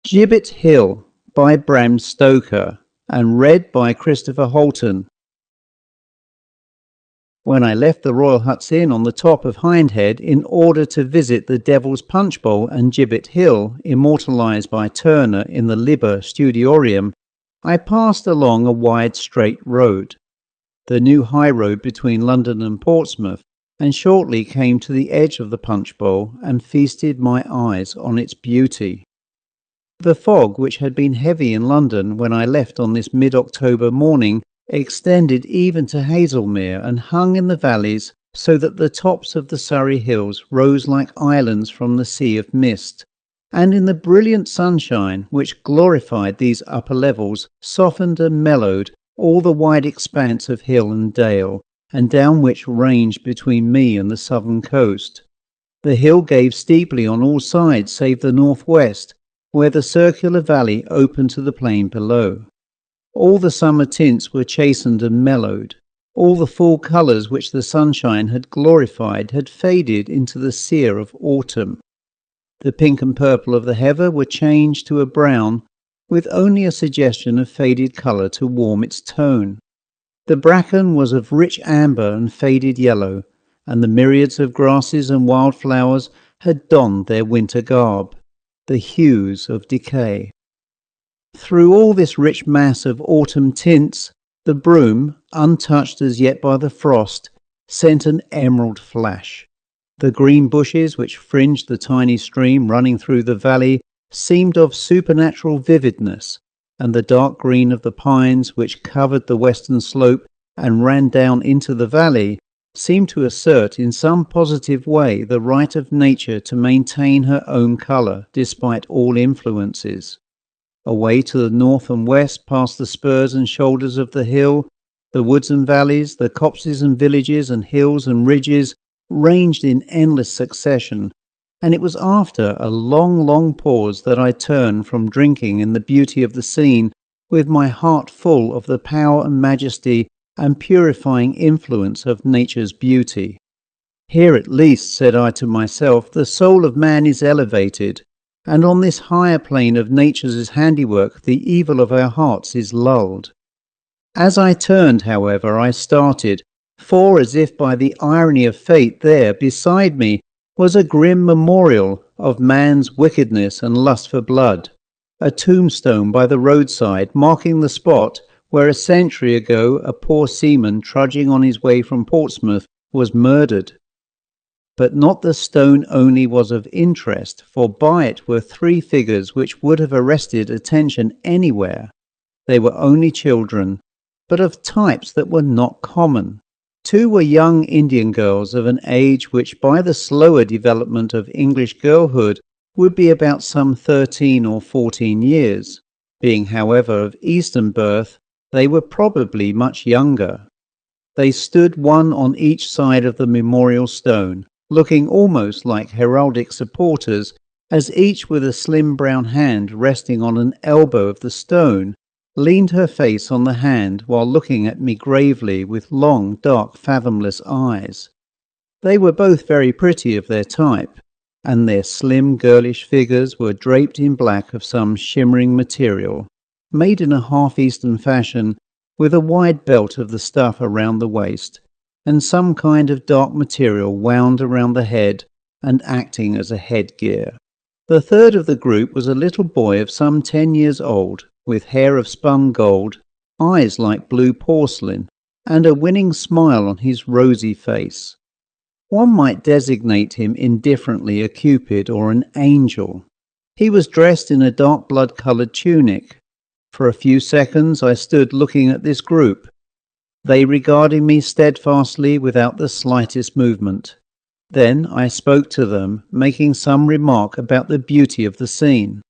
Gibbet Hill by Bram Stoker and read by Chris Halton. When I left the Royal Huts Inn on the top of Hindhead in order to visit the Devil's Punch Bowl and Gibbet Hill, immortalised by Turner in the Liber Studiorium, I passed along a wide straight road, the new high road between London and Portsmouth, and shortly came to the edge of the Punch Bowl and feasted my eyes on its beauty. The fog, which had been heavy in London when I left on this mid-October morning, extended even to Haslemere and hung in the valleys so that the tops of the Surrey hills rose like islands from the sea of mist, and in the brilliant sunshine which glorified these upper levels softened and mellowed all the wide expanse of hill and dale, and down which ranged between me and the southern coast. The hill gave steeply on all sides save the northwest, where the circular valley opened to the plain below. All the summer tints were chastened and mellowed. All the full colours which the sunshine had glorified had faded into the sere of autumn. The pink and purple of the heather were changed to a brown, with only a suggestion of faded colour to warm its tone. The bracken was of rich amber and faded yellow, and the myriads of grasses and wildflowers had donned their winter garb, the hues of decay. Through all this rich mass of autumn tints, the broom, untouched as yet by the frost, sent an emerald flash. The green bushes which fringed the tiny stream running through the valley seemed of supernatural vividness, and the dark green of the pines which covered the western slope and ran down into the valley seemed to assert in some positive way the right of nature to maintain her own colour despite all influences. Away to the north and west, past the spurs and shoulders of the hill, the woods and valleys, the copses and villages and hills and ridges ranged in endless succession, and it was after a long pause that I turned from drinking in the beauty of the scene with my heart full of the power and majesty and purifying influence of nature's beauty. Here at least, said I to myself, the soul of man is elevated, and on this higher plane of nature's handiwork the evil of our hearts is lulled. As I turned, however, I started, for as if by the irony of fate there beside me was a grim memorial of man's wickedness and lust for blood, a tombstone by the roadside marking the spot where a century ago a poor seaman trudging on his way from Portsmouth was murdered. But not the stone only was of interest, for by it were three figures which would have arrested attention anywhere. They were only children, but of types that were not common. Two were young Indian girls of an age which by the slower development of English girlhood would be about some 13 or 14 years. Being, however, of Eastern birth, they were probably much younger. They stood one on each side of the memorial stone, looking almost like heraldic supporters, as each with a slim brown hand resting on an elbow of the stone, leaned her face on the hand while looking at me gravely with long, dark, fathomless eyes. They were both very pretty of their type, and their slim, girlish figures were draped in black of some shimmering material, made in a half-Eastern fashion, with a wide belt of the stuff around the waist, and some kind of dark material wound around the head and acting as a headgear. The third of the group was a little boy of some 10 years old, with hair of spun gold, eyes like blue porcelain, and a winning smile on his rosy face. One might designate him indifferently a Cupid or an angel. He was dressed in a dark blood-coloured tunic. For a few seconds I stood looking at this group, they regarding me steadfastly without the slightest movement. Then I spoke to them, making some remark about the beauty of the scene.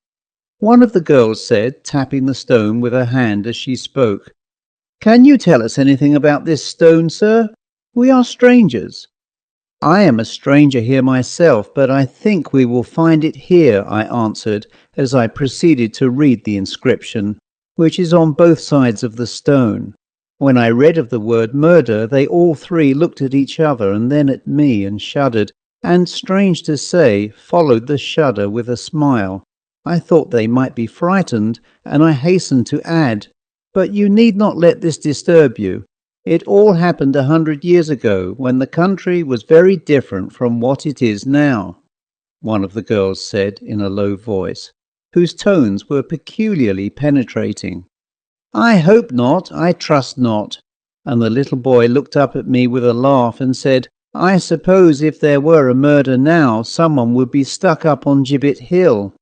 One of the girls said, tapping the stone with her hand as she spoke, "Can you tell us anything about this stone, sir? We are strangers." "I am a stranger here myself, but I think we will find it here," I answered, as I proceeded to read the inscription, which is on both sides of the stone. When I read of the word murder, they all three looked at each other and then at me and shuddered, and, strange to say, followed the shudder with a smile. I thought they might be frightened, and I hastened to add, "But you need not let this disturb you. It all happened 100 years ago, when the country was very different from what it is now," one of the girls said in a low voice, whose tones were peculiarly penetrating. "I hope not, I trust not." And the little boy looked up at me with a laugh and said, "I suppose if there were a murder now, someone would be stuck up on Gibbet Hill."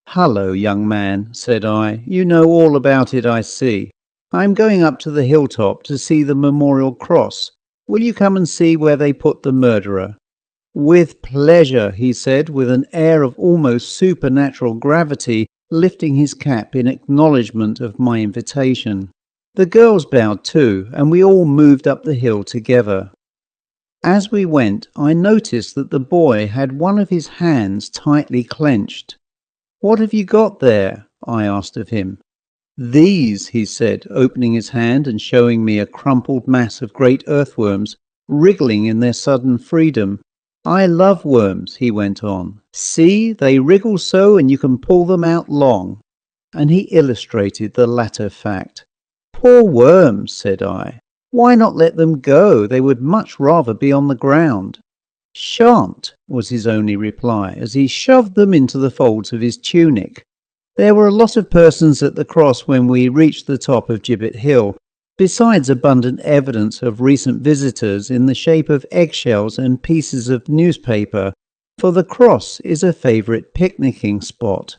"Hullo, young man," said I, "you know all about it, I see. I'm going up to the hilltop to see the memorial cross. Will you come and see where they put the murderer?" "With pleasure," he said, with an air of almost supernatural gravity, lifting his cap in acknowledgment of my invitation. The girls bowed too, and we all moved up the hill together. As we went, I noticed that the boy had one of his hands tightly clenched. "What have you got there?" I asked of him. "These," he said, opening his hand and showing me a crumpled mass of great earthworms, wriggling in their sudden freedom. "I love worms," he went on. "See, they wriggle so, and you can pull them out long." And he illustrated the latter fact. "Poor worms," said I. "Why not let them go? They would much rather be on the ground." "Shan't," was his only reply, as he shoved them into the folds of his tunic. There were a lot of persons at the cross when we reached the top of Gibbet Hill, besides abundant evidence of recent visitors in the shape of eggshells and pieces of newspaper, for the cross is a favourite picnicking spot.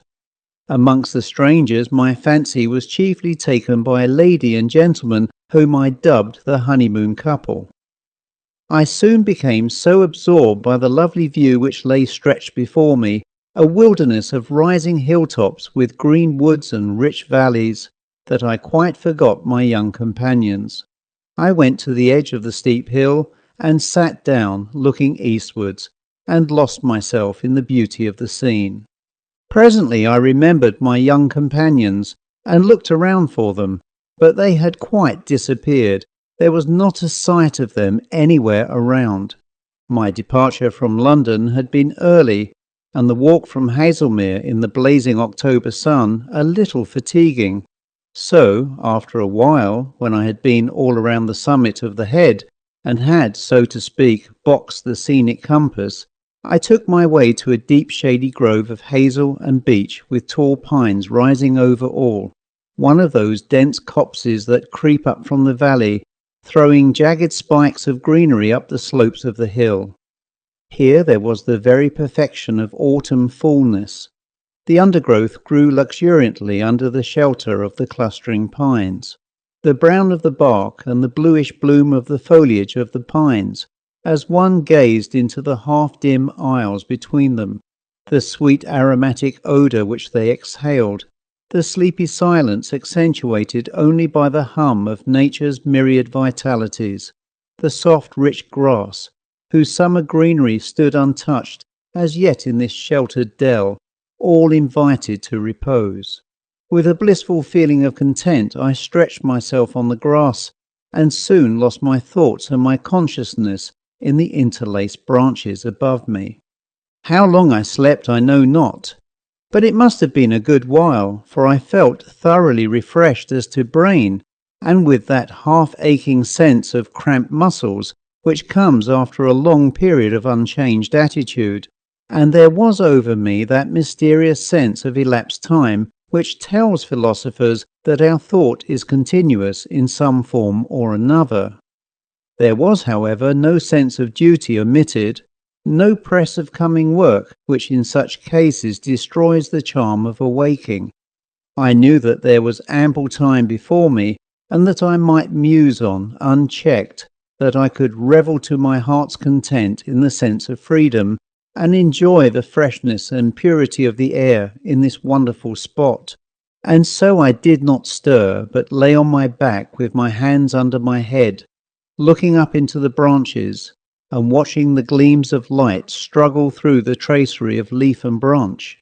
Amongst the strangers, my fancy was chiefly taken by a lady and gentleman whom I dubbed the honeymoon couple. I soon became so absorbed by the lovely view which lay stretched before me, a wilderness of rising hilltops with green woods and rich valleys, that I quite forgot my young companions. I went to the edge of the steep hill and sat down, looking eastwards, and lost myself in the beauty of the scene. Presently I remembered my young companions and looked around for them, but they had quite disappeared. There was not a sight of them anywhere around. My departure from London had been early, and the walk from Haslemere in the blazing October sun a little fatiguing. So, after a while, when I had been all around the summit of the head, and had, so to speak, boxed the scenic compass, I took my way to a deep shady grove of hazel and beech with tall pines rising over all, one of those dense copses that creep up from the valley, throwing jagged spikes of greenery up the slopes of the hill. Here there was the very perfection of autumn fullness. The undergrowth grew luxuriantly under the shelter of the clustering pines. The brown of the bark and the bluish bloom of the foliage of the pines, as one gazed into the half-dim aisles between them, the sweet aromatic odour which they exhaled, the sleepy silence accentuated only by the hum of nature's myriad vitalities, the soft rich grass, whose summer greenery stood untouched as yet in this sheltered dell, all invited to repose. With a blissful feeling of content I stretched myself on the grass, and soon lost my thoughts and my consciousness in the interlaced branches above me. How long I slept I know not, but it must have been a good while, for I felt thoroughly refreshed as to brain, and with that half-aching sense of cramped muscles which comes after a long period of unchanged attitude. And there was over me that mysterious sense of elapsed time which tells philosophers that our thought is continuous in some form or another. There was, however, no sense of duty omitted, no press of coming work, which in such cases destroys the charm of awaking. I knew that there was ample time before me, and that I might muse on, unchecked, that I could revel to my heart's content in the sense of freedom, and enjoy the freshness and purity of the air in this wonderful spot. And so I did not stir, but lay on my back with my hands under my head, looking up into the branches, and watching the gleams of light struggle through the tracery of leaf and branch.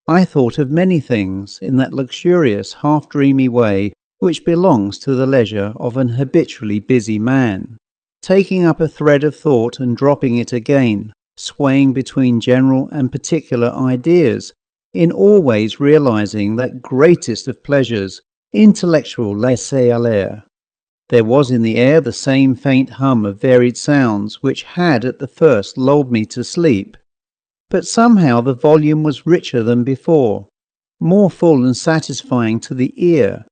I thought of many things in that luxurious, half-dreamy way which belongs to the leisure of an habitually busy man, taking up a thread of thought and dropping it again, swaying between general and particular ideas, in always realizing that greatest of pleasures, intellectual laisser-aller. There was in the air the same faint hum of varied sounds which had at the first lulled me to sleep. But somehow the volume was richer than before, more full and satisfying to the ear,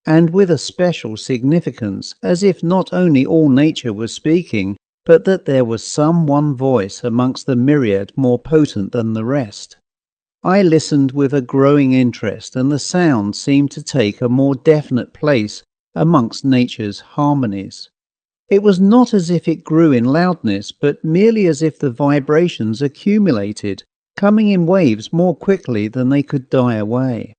and with a special significance, as if not only all nature was speaking, but that there was some one voice amongst the myriad more potent than the rest. I listened with a growing interest, and the sound seemed to take a more definite place amongst nature's harmonies. It was not as if it grew in loudness, but merely as if the vibrations accumulated, coming in waves more quickly than they could die away.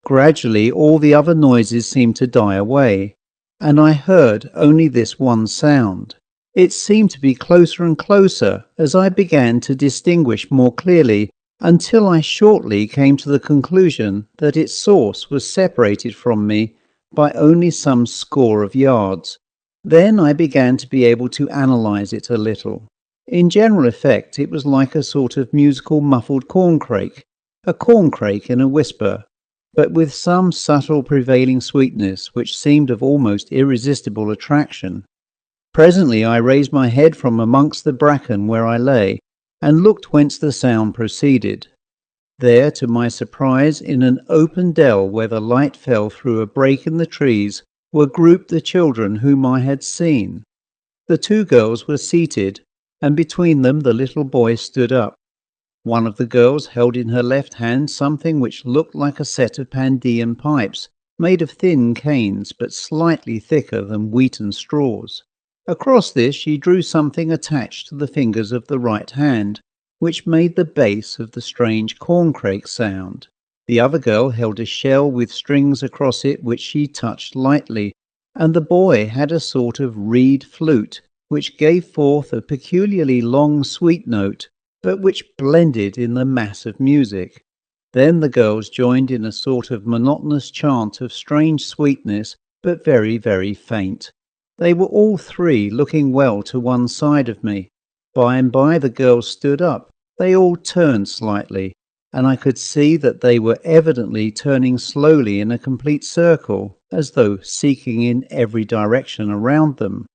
Gradually all the other noises seemed to die away, and I heard only this one sound. It seemed to be closer and closer as I began to distinguish more clearly, until I shortly came to the conclusion that its source was separated from me by only some score of yards. Then I began to be able to analyse it a little. In general effect it was like a sort of musical muffled corncrake, a corncrake in a whisper, but with some subtle prevailing sweetness which seemed of almost irresistible attraction. Presently I raised my head from amongst the bracken where I lay, and looked whence the sound proceeded. There, to my surprise, in an open dell where the light fell through a break in the trees, were grouped the children whom I had seen. The two girls were seated, and between them the little boy stood up. One of the girls held in her left hand something which looked like a set of Pandean pipes, made of thin canes, but slightly thicker than wheaten straws. Across this she drew something attached to the fingers of the right hand, which made the base of the strange corncrake sound. The other girl held a shell with strings across it which she touched lightly, and the boy had a sort of reed flute, which gave forth a peculiarly long sweet note, but which blended in the mass of music. Then the girls joined in a sort of monotonous chant of strange sweetness, but very, very faint. They were all three looking well to one side of me. By and by the girls stood up. They all turned slightly, and I could see that they were evidently turning slowly in a complete circle, as though seeking in every direction around them.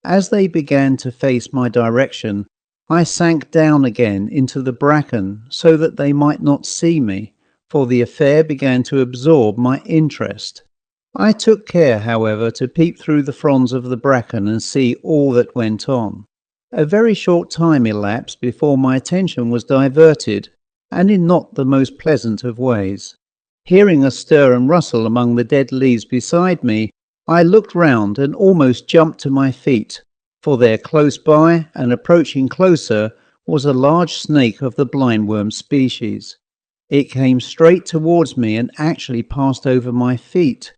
As they began to face my direction, I sank down again into the bracken so that they might not see me, for the affair began to absorb my interest. I took care, however, to peep through the fronds of the bracken and see all that went on. A very short time elapsed before my attention was diverted, and in not the most pleasant of ways. Hearing a stir and rustle among the dead leaves beside me, I looked round and almost jumped to my feet, for there close by, and approaching closer, was a large snake of the blindworm species. It came straight towards me and actually passed over my feet.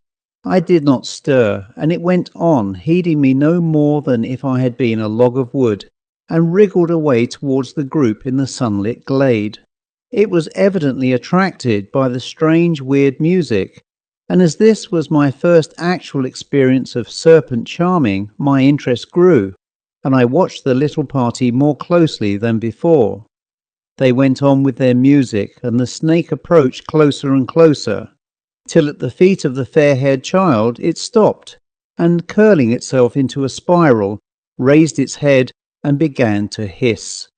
I did not stir, and it went on, heeding me no more than if I had been a log of wood, and wriggled away towards the group in the sunlit glade. It was evidently attracted by the strange weird music, and as this was my first actual experience of serpent charming, my interest grew, and I watched the little party more closely than before. They went on with their music, and the snake approached closer and closer, till at the feet of the fair-haired child it stopped, and curling itself into a spiral, raised its head and began to hiss.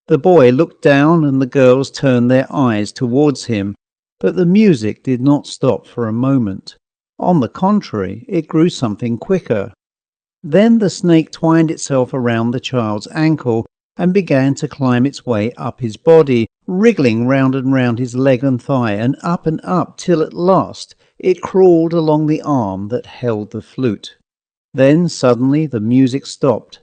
The boy looked down, and the girls turned their eyes towards him, but the music did not stop for a moment. On the contrary, it grew something quicker. Then the snake twined itself around the child's ankle and began to climb its way up his body, wriggling round and round his leg and thigh, and up, till at last it crawled along the arm that held the flute. Then suddenly the music stopped.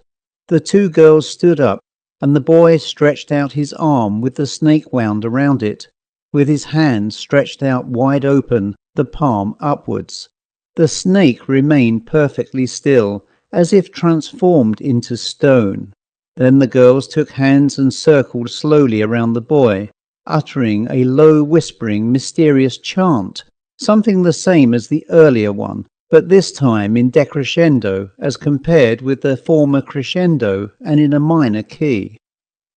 The two girls stood up, and the boy stretched out his arm with the snake wound around it, with his hand stretched out wide open, the palm upwards. The snake remained perfectly still, as if transformed into stone. Then the girls took hands and circled slowly around the boy, uttering a low, whispering, mysterious chant, something the same as the earlier one, but this time in decrescendo as compared with the former crescendo and in a minor key.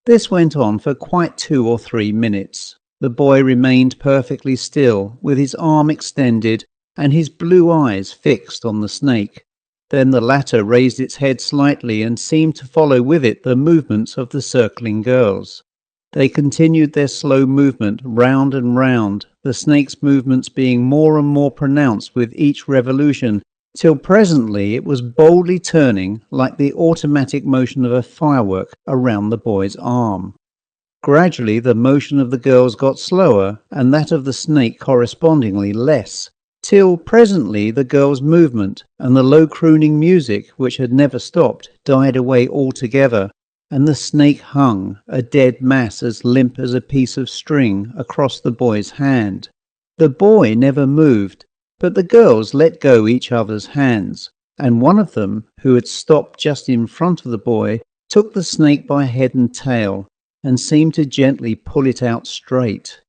This went on for quite 2 or 3 minutes. The boy remained perfectly still, with his arm extended and his blue eyes fixed on the snake. Then the latter raised its head slightly and seemed to follow with it the movements of the circling girls. They continued their slow movement round and round, the snake's movements being more and more pronounced with each revolution, till presently it was boldly turning like the automatic motion of a firework around the boy's arm. Gradually the motion of the girls got slower, and that of the snake correspondingly less, till presently the girls' movement and the low crooning music, which had never stopped, died away altogether, and the snake hung, a dead mass as limp as a piece of string, across the boy's hand. The boy never moved, but the girls let go each other's hands, and one of them, who had stopped just in front of the boy, took the snake by head and tail, and seemed to gently pull it out straight.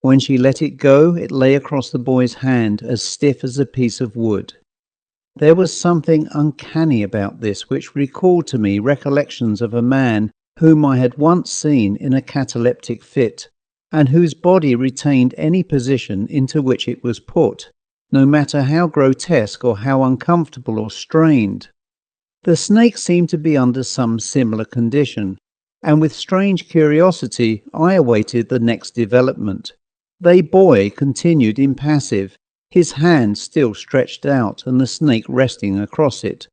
When she let it go, it lay across the boy's hand as stiff as a piece of wood. There was something uncanny about this which recalled to me recollections of a man whom I had once seen in a cataleptic fit, and whose body retained any position into which it was put, no matter how grotesque or how uncomfortable or strained. The snake seemed to be under some similar condition, and with strange curiosity I awaited the next development. The boy continued impassive, his hand still stretched out and the snake resting across it.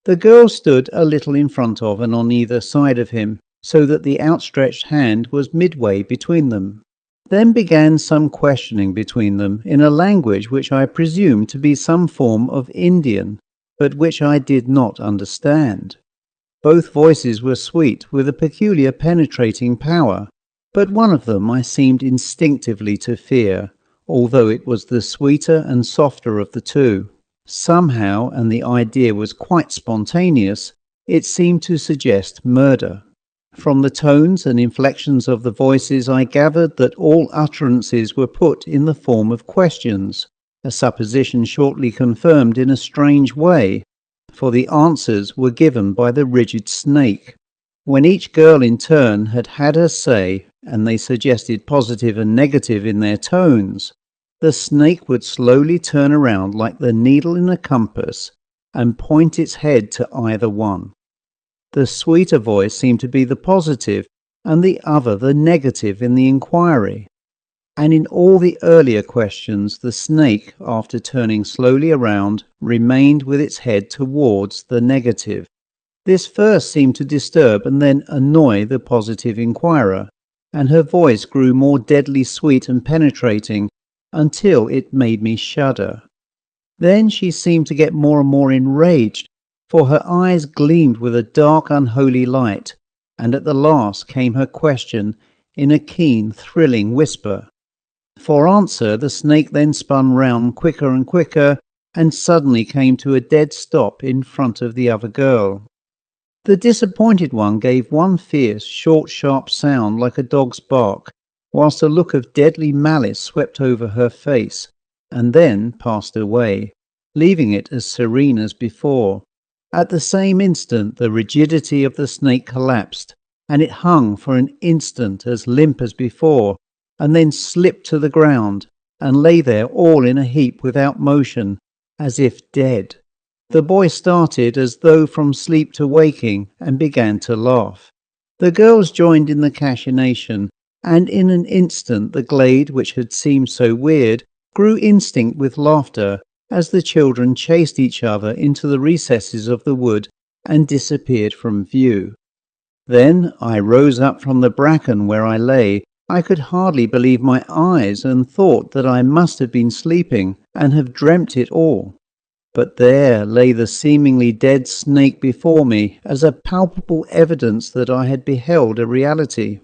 The girl stood a little in front of and on either side of him, so that the outstretched hand was midway between them. Then began some questioning between them in a language which I presumed to be some form of Indian, but which I did not understand. Both voices were sweet, with a peculiar penetrating power, but one of them I seemed instinctively to fear, although it was the sweeter and softer of the two. Somehow, and the idea was quite spontaneous, it seemed to suggest murder. From the tones and inflections of the voices I gathered that all utterances were put in the form of questions, a supposition shortly confirmed in a strange way, for the answers were given by the rigid snake. When each girl in turn had had her say, and they suggested positive and negative in their tones, the snake would slowly turn around like the needle in a compass and point its head to either one. The sweeter voice seemed to be the positive, and the other the negative in the inquiry. And in all the earlier questions, the snake, after turning slowly around, remained with its head towards the negative. This first seemed to disturb and then annoy the positive inquirer, and her voice grew more deadly sweet and penetrating, until it made me shudder. Then she seemed to get more and more enraged, for her eyes gleamed with a dark, unholy light, and at the last came her question in a keen, thrilling whisper. For answer, the snake then spun round quicker and quicker, and suddenly came to a dead stop in front of the other girl. The disappointed one gave one fierce, short, sharp sound like a dog's bark, whilst a look of deadly malice swept over her face, and then passed away, leaving it as serene as before. At the same instant the rigidity of the snake collapsed, and it hung for an instant as limp as before, and then slipped to the ground, and lay there all in a heap without motion, as if dead. The boy started as though from sleep to waking, and began to laugh. The girls joined in the cachinnation, and in an instant the glade, which had seemed so weird, grew instinct with laughter, as the children chased each other into the recesses of the wood and disappeared from view. Then I rose up from the bracken where I lay. I could hardly believe my eyes, and thought that I must have been sleeping, and have dreamt it all. But there lay the seemingly dead snake before me, as a palpable evidence that I had beheld a reality.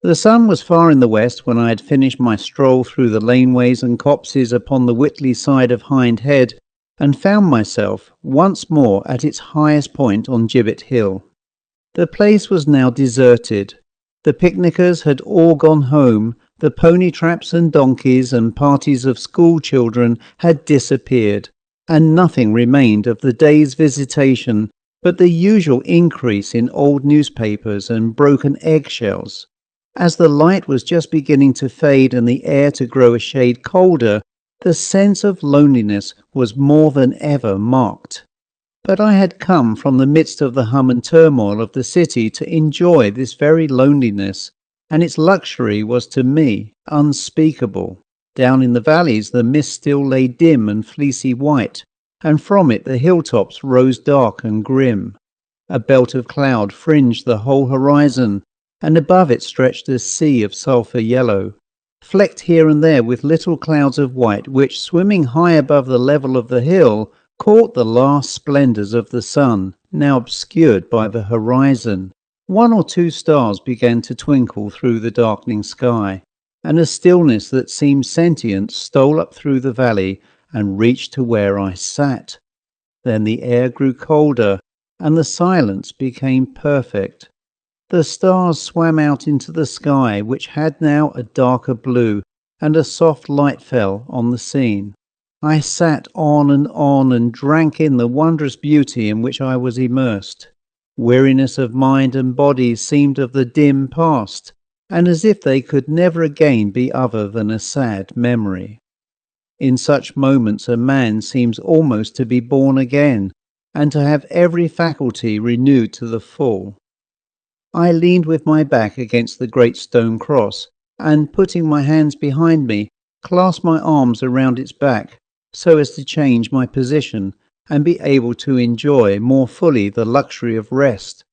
The sun was far in the west when I had finished my stroll through the laneways and copses upon the Whitley side of Hind Head, and found myself once more at its highest point on Gibbet Hill. The place was now deserted. The picnickers had all gone home, the pony traps and donkeys and parties of school children had disappeared, and nothing remained of the day's visitation but the usual increase in old newspapers and broken eggshells. As the light was just beginning to fade and the air to grow a shade colder, the sense of loneliness was more than ever marked. But I had come from the midst of the hum and turmoil of the city to enjoy this very loneliness, and its luxury was to me unspeakable. Down in the valleys the mist still lay dim and fleecy white, and from it the hilltops rose dark and grim. A belt of cloud fringed the whole horizon, and above it stretched a sea of sulphur yellow, flecked here and there with little clouds of white which, swimming high above the level of the hill, caught the last splendours of the sun, now obscured by the horizon. 1 or 2 stars began to twinkle through the darkening sky, and a stillness that seemed sentient stole up through the valley and reached to where I sat. Then the air grew colder, and the silence became perfect. The stars swam out into the sky, which had now a darker blue, and a soft light fell on the scene. I sat on and drank in the wondrous beauty in which I was immersed. Weariness of mind and body seemed of the dim past, and as if they could never again be other than a sad memory. In such moments a man seems almost to be born again, and to have every faculty renewed to the full. I leaned with my back against the great stone cross, and putting my hands behind me, clasped my arms around its back, so as to change my position and be able to enjoy more fully the luxury of rest.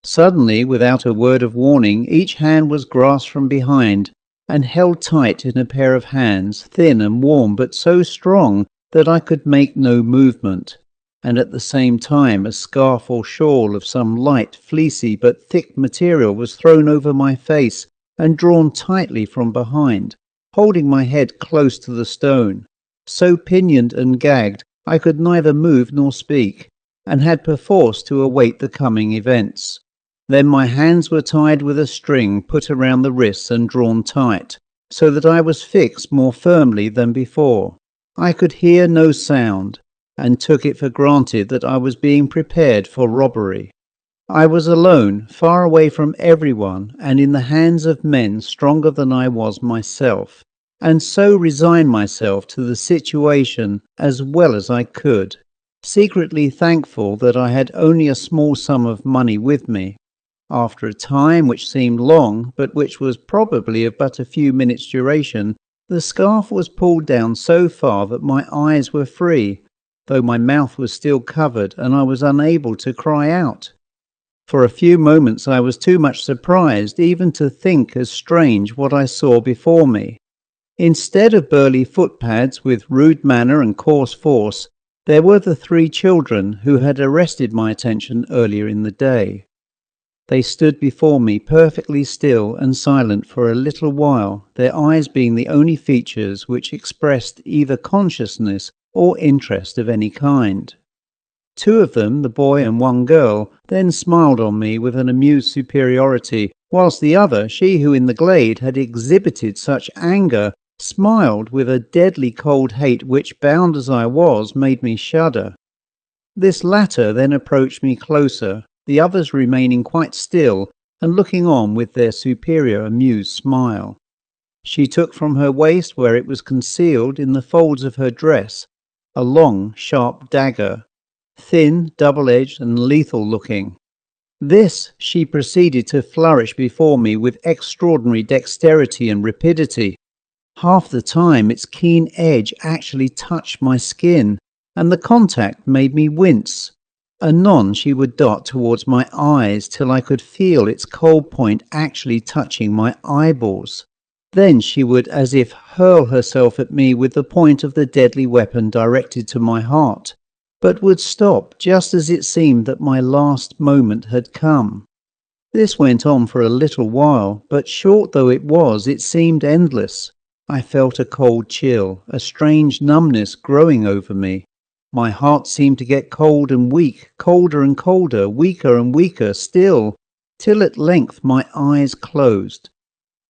Suddenly, without a word of warning, each hand was grasped from behind and held tight in a pair of hands, thin and warm but so strong that I could make no movement, and at the same time a scarf or shawl of some light, fleecy but thick material was thrown over my face and drawn tightly from behind, holding my head close to the stone. So pinioned and gagged, I could neither move nor speak, and had perforce to await the coming events. Then my hands were tied with a string put around the wrists and drawn tight, so that I was fixed more firmly than before. I could hear no sound, and took it for granted that I was being prepared for robbery. I was alone, far away from everyone, and in the hands of men stronger than I was myself, and so resigned myself to the situation as well as I could, secretly thankful that I had only a small sum of money with me. After a time which seemed long, but which was probably of but a few minutes' duration, the scarf was pulled down so far that my eyes were free, though my mouth was still covered and I was unable to cry out. For a few moments I was too much surprised even to think as strange what I saw before me. Instead of burly footpads with rude manner and coarse force, there were the 3 children who had arrested my attention earlier in the day. They stood before me perfectly still and silent for a little while, their eyes being the only features which expressed either consciousness or interest of any kind. 2 of them, the boy and 1 girl, then smiled on me with an amused superiority, whilst the other, she who in the glade had exhibited such anger, smiled with a deadly cold hate which, bound as I was, made me shudder. This latter then approached me closer, the others remaining quite still and looking on with their superior amused smile. She took from her waist, where it was concealed in the folds of her dress, a long, sharp dagger, thin, double-edged and lethal-looking. This she proceeded to flourish before me with extraordinary dexterity and rapidity. Half the time its keen edge actually touched my skin, and the contact made me wince. Anon she would dart towards my eyes till I could feel its cold point actually touching my eyeballs. Then she would as if hurl herself at me with the point of the deadly weapon directed to my heart, but would stop just as it seemed that my last moment had come. This went on for a little while, but short though it was, it seemed endless. I felt a cold chill, a strange numbness growing over me. My heart seemed to get cold and weak, colder and colder, weaker and weaker still, till at length my eyes closed.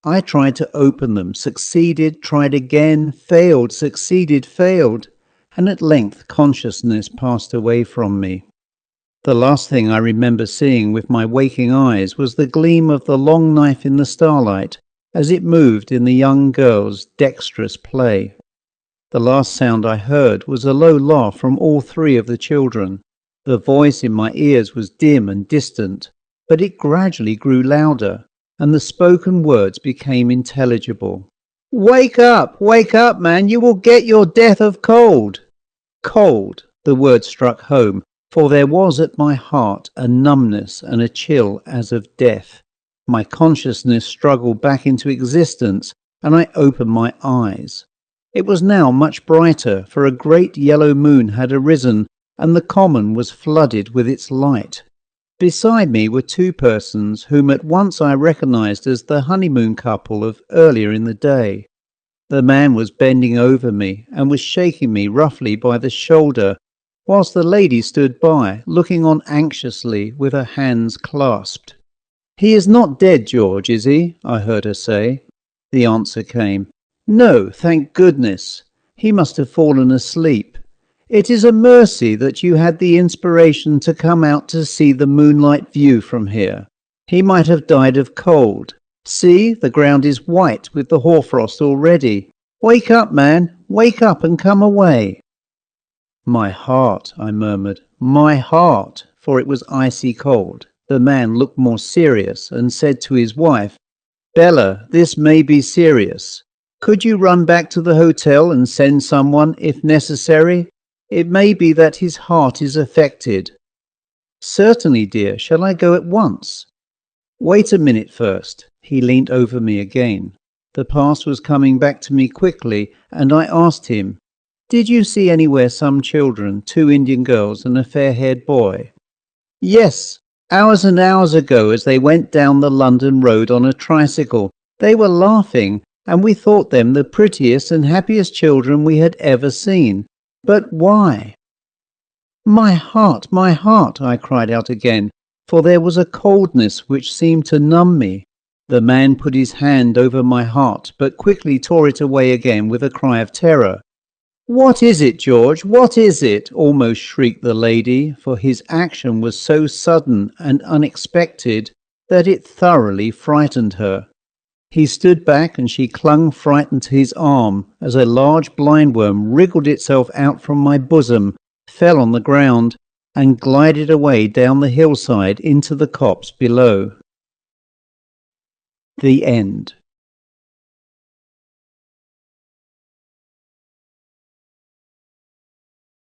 I tried to open them, succeeded, tried again, failed, succeeded, failed, and at length consciousness passed away from me. The last thing I remember seeing with my waking eyes was the gleam of the long knife in the starlight as it moved in the young girl's dexterous play. The last sound I heard was a low laugh from all three of the children. The voice in my ears was dim and distant, but it gradually grew louder, and the spoken words became intelligible. Wake up, man, you will get your death of cold. Cold, the word struck home, for there was at my heart a numbness and a chill as of death. My consciousness struggled back into existence, and I opened my eyes. It was now much brighter, for a great yellow moon had arisen, and the common was flooded with its light. Beside me were two persons whom at once I recognized as the honeymoon couple of earlier in the day. The man was bending over me and was shaking me roughly by the shoulder, whilst the lady stood by, looking on anxiously with her hands clasped. "He is not dead, George, is he?" I heard her say. The answer came, "No, thank goodness. He must have fallen asleep. It is a mercy that you had the inspiration to come out to see the moonlight view from here. He might have died of cold. See, the ground is white with the hoarfrost already. Wake up, man, wake up and come away." "My heart," I murmured, "my heart," for it was icy cold. The man looked more serious and said to his wife, "Bella, this may be serious. Could you run back to the hotel and send someone if necessary? It may be that his heart is affected." "Certainly, dear. Shall I go at once?" "Wait a minute first." He leant over me again. The past was coming back to me quickly, and I asked him, "Did you see anywhere some children, 2 Indian girls and a fair-haired boy?" "Yes, hours and hours ago as they went down the London road on a tricycle. They were laughing, and we thought them the prettiest and happiest children we had ever seen. But why?" My heart, I cried out again, for there was a coldness which seemed to numb me. The man put his hand over my heart, but quickly tore it away again with a cry of terror. "What is it, George? What is it?" almost shrieked the lady, for his action was so sudden and unexpected that it thoroughly frightened her. He stood back and she clung frightened to his arm as a large blindworm wriggled itself out from my bosom, fell on the ground, and glided away down the hillside into the copse below. The end.